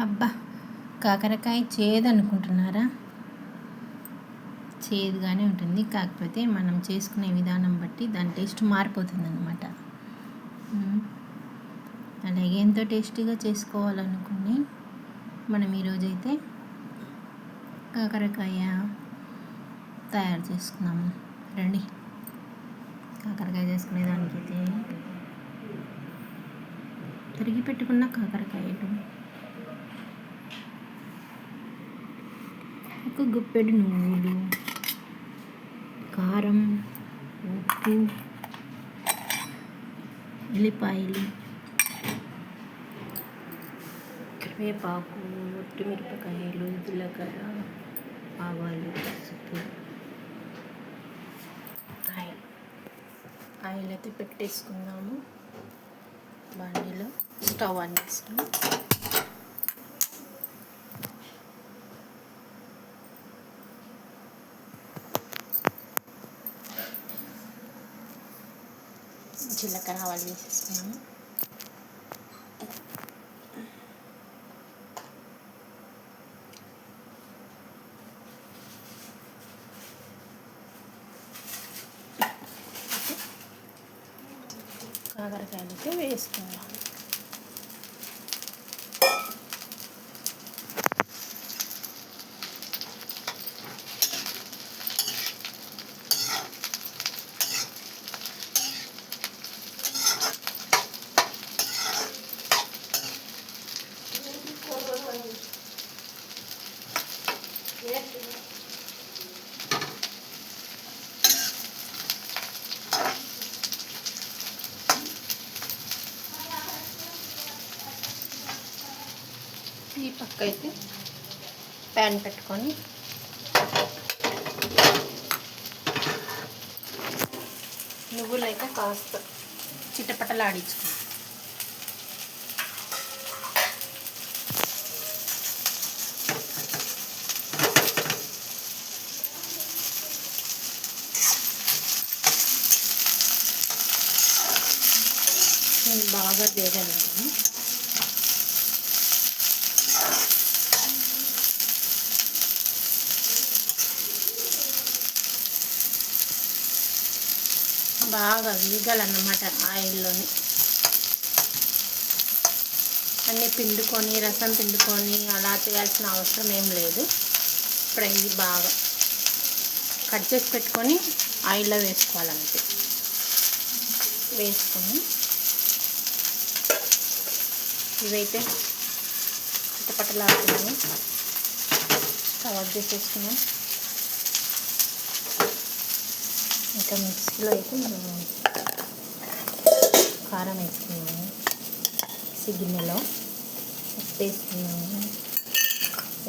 అబ్బా! కాకరకాయ చేదు అనుకుంటున్నారా? చేదుగానే ఉంటుంది. కాకపోతే మనం చేసుకునే విధానం బట్టి దాని టేస్ట్ మారిపోతుందన్నమాట. అలాగే ఎంతో టేస్టీగా చేసుకోవాలనుకుని మనం ఈరోజైతే కాకరకాయ తయారు చేసుకున్నాము. రండి, కాకరకాయ చేసుకునే దానికైతే తరిగి పెట్టుకున్న కాకరకాయలు, ఒక గుప్పెడు నువ్వులు, కారం, ఉప్పు, ఎల్లిపాయలు, కరివేపాకు, ఒట్టిమిరపకాయలు, జీలకర్ర, ఆవాలు, పసుపు, ఆయిల్ అయితే పెట్టేసుకుందాము. బాండీలో స్టవ్ ఆన్ చేసుకుని జీలకర్ర, ఆవాలు వేసేసుకున్నాము. కాకరకాయలకి వేసుకుందాం. ఈ పక్క అయితే ప్యాన్ పెట్టుకొని నువ్వులు అయితే కాస్త చిటపటలాడించుకోండి. బాగా వేగనివ్వండి. బాగా వేగాలన్నమాట ఆయిల్లోని. అన్నీ పిండుకొని రసం పిండుకొని అలా చేయాల్సిన అవసరం ఏం లేదు. ఇప్పుడు ఇది బాగా కట్ చేసి పెట్టుకొని ఆయిల్లో వేసుకోవాలంతే. వేసుకొని ఇవైతే చిట్టపట్టలాడుతున్నాయి. స్టవ్ ఆఫ్ చేసేసుకున్నాం. ఇంకా మిక్సీలో అయితే మనం కారం వేసుకున్నాము. మిక్సీ గిన్నెలో ఉప్పు వేసుకున్నాము,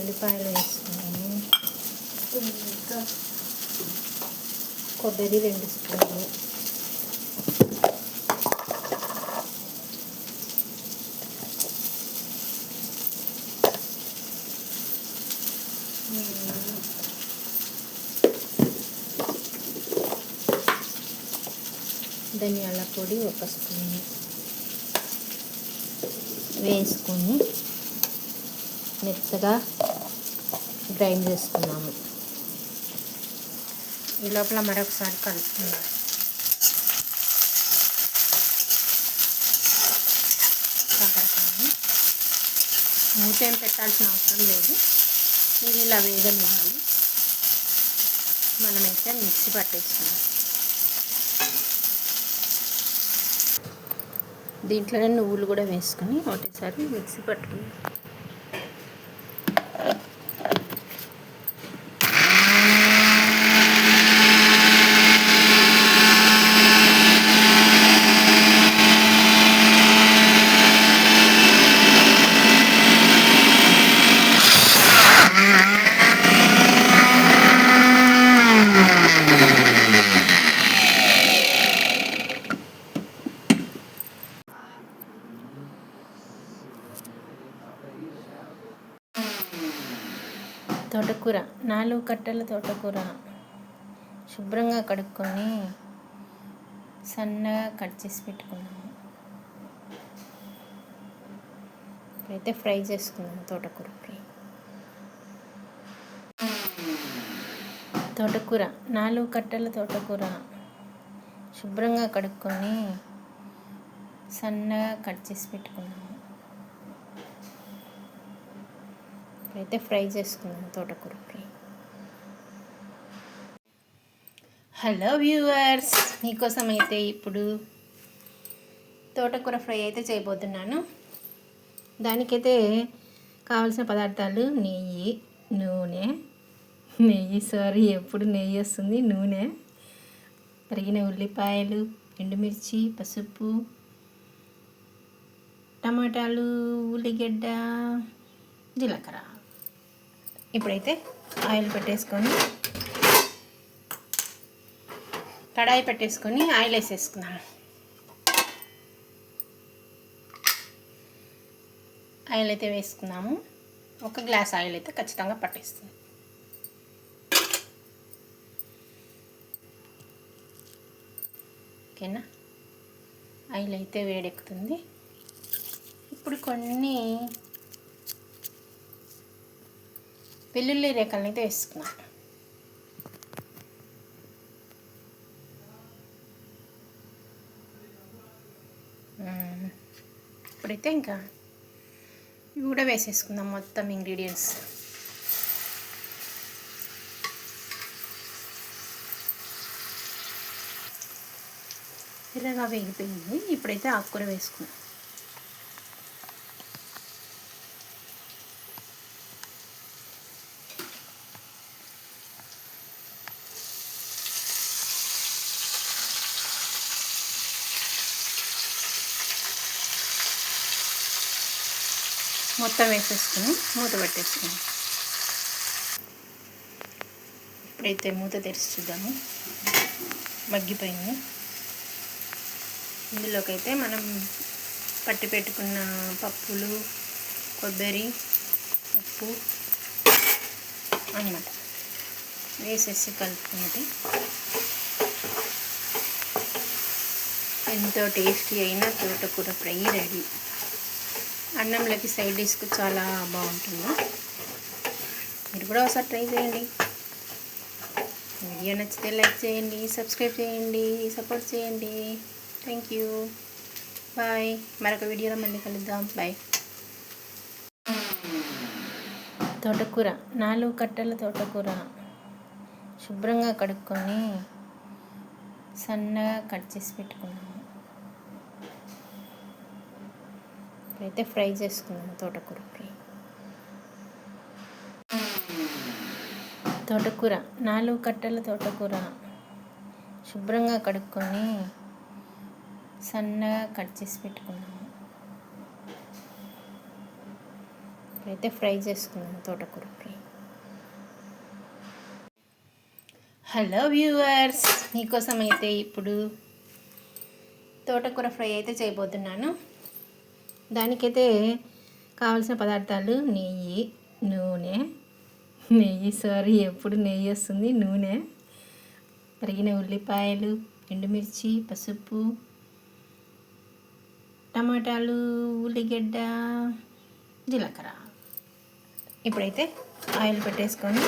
ఎల్లిపాయలు వేసుకున్నాము, ఇంకా కొబ్బరి 2 స్పూన్లు, ధనియాల పొడి 1 స్పూన్ వేసుకొని మెత్తగా గ్రైండ్ చేసుకున్నాము. ఈ లోపల మరొకసారి కలుపుకున్నాము. కాకరకాయని మూత ఏం పెట్టాల్సిన అవసరం లేదు. ఇది ఇలా వేగనివ్వాలి. మనమైతే మిక్సీ పట్టేసుకున్నాం. దీంట్లోనే నువ్వులు కూడా వేసుకొని ఒకటేసారి మిక్సీ పట్టుకున్నాం. తోటకూర 4 కట్టల తోటకూర శుభ్రంగా కడుక్కొని సన్నగా కట్ చేసి పెట్టుకున్నాము. ఇప్పుడైతే ఫ్రై చేసుకుందాం తోటకూర ఫ్రై. తోటకూర 4 కట్టల తోటకూర శుభ్రంగా కడుక్కొని సన్నగా కట్ చేసి పెట్టుకున్నాము. ఇప్పుడైతే ఫ్రై చేసుకుందాం తోటకూర ఫ్రై. హలో వ్యూవర్స్, మీకోసం అయితే ఇప్పుడు తోటకూర ఫ్రై అయితే చేయబోతున్నాను. దానికైతే కావాల్సిన పదార్థాలు ఎప్పుడు నెయ్యి వస్తుంది, నూనె, తరిగిన ఉల్లిపాయలు, ఎండుమిర్చి, పసుపు, టమాటాలు, ఉల్లిగడ్డ, జీలకర్ర. ఇప్పుడైతే ఆయిల్ పెట్టేసుకొని కడాయి పెట్టేసుకొని ఆయిల్ వేసేసుకున్నాను. ఆయిల్ అయితే వేసుకున్నాము. 1 గ్లాస్ ఆయిల్ అయితే ఖచ్చితంగా పట్టేస్తుంది. ఓకేనా, ఆయిల్ అయితే వేడెక్కుతుంది. ఇప్పుడు కొన్ని వెల్లుల్లి రేఖలను అయితే వేసుకున్నాను. ఇప్పుడైతే ఇంకా ఇవి కూడా వేసేసుకుందాం మొత్తం ఇంగ్రీడియంట్స్. ఎర్రగా వేగిపోయింది. ఇప్పుడైతే ఆకుకూర వేసుకుందాం. మొత్తం వేసేసుకుని మూత పెట్టేసుకుని ఇప్పుడైతే మూత తెరిచి చూద్దాము. మగ్గిపోయింది. ఇందులోకి అయితే మనం పట్టి పెట్టుకున్న పప్పులు, కొబ్బరి, ఉప్పు అన్నమాట వేసేసి కలుపుకుంటే ఎంతో టేస్టీ అయిన తోటకూర ఫ్రై రెడీ. అన్నంలోకి సైడ్ డిష్కు చాలా బాగుంటుంది. మీరు కూడా ఒకసారి ట్రై చేయండి. వీడియో నచ్చితే లైక్ చేయండి, సబ్స్క్రైబ్ చేయండి, సపోర్ట్ చేయండి. Thank you, bye. మరొక వీడియోలో మళ్ళీ కలుద్దాం. బాయ్. తోటకూర 4 కట్టల తోటకూర శుభ్రంగా కడుక్కొని సన్నగా కట్ చేసి పెట్టుకున్నాము. ఇప్పుడైతే ఫ్రై చేసుకుందాం తోటకూర ఫ్రై. తోటకూర 4 కట్టల తోటకూర శుభ్రంగా కడుక్కొని సన్నగా కట్ చేసి పెట్టుకున్నాము. ఇప్పుడైతే ఫ్రై చేసుకుందాం తోటకూర ఫ్రై. హలో వ్యూవర్స్, మీకోసం అయితే ఇప్పుడు తోటకూర ఫ్రై అయితే చేయబోతున్నాను. దానికైతే కావాల్సిన పదార్థాలు ఎప్పుడు నెయ్యి వస్తుంది, నూనె, తరిగిన ఉల్లిపాయలు, ఎండుమిర్చి, పసుపు, టమాటాలు, ఉల్లిగడ్డ, జీలకర్ర. ఇప్పుడైతే ఆయిల్ పెట్టేసుకొని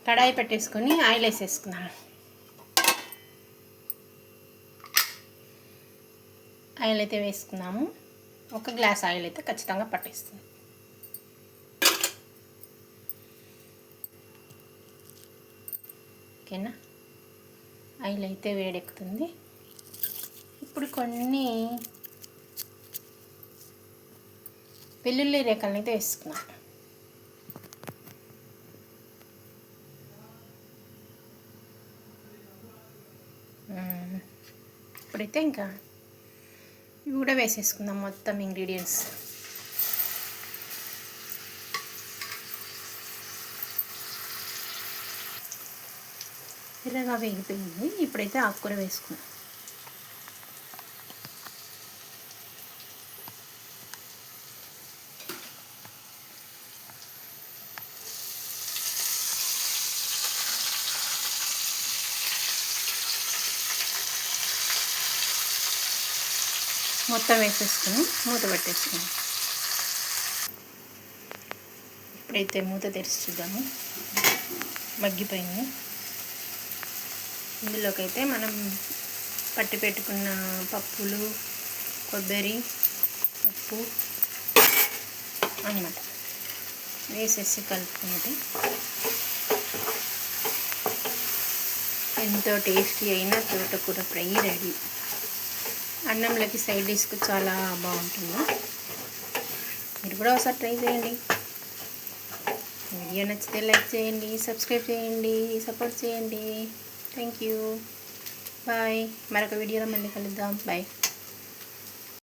కడాయి పెట్టేసుకొని ఆయిల్ వేసేసుకున్నాను. ఆయిల్ అయితే వేసుకున్నాము. 1 గ్లాస్ ఆయిల్ అయితే ఖచ్చితంగా పట్టేస్తుంది. ఓకేనా, ఆయిల్ అయితే వేడెక్కుతుంది. ఇప్పుడు కొన్ని వెల్లుల్లి రేఖలను అయితే వేసుకున్నాను. ఇప్పుడైతే ఇంకా ఇవి కూడా వేసేసుకుందాం మొత్తం ఇంగ్రీడియంట్స్. ఎర్రగా వేగిపోయింది. ఇప్పుడైతే ఆకుకూర వేసుకుందాం. మొత్తం వేసేసుకుని మూత పెట్టేసుకుని ఇప్పుడైతే మూత తెరిచి చూద్దాము. మగ్గిపోయింది. ఇందులోకి అయితే మనం పట్టి పెట్టుకున్న పప్పులు, కొబ్బరి, ఉప్పు అన్నమాట వేసేసి కలుపుకుంటే ఎంతో టేస్టీ అయిన తోటకూర ఫ్రై రెడీ. అన్నంలోకి సైడ్ డిష్కు చాలా బాగుంటుంది. మీరు కూడా ఒకసారి ట్రై చేయండి. వీడియో నచ్చితే లైక్ చేయండి, సబ్స్క్రైబ్ చేయండి, సపోర్ట్ చేయండి. Thank you. బాయ్. మరొక వీడియోలో మళ్ళీ కలుద్దాం. బాయ్.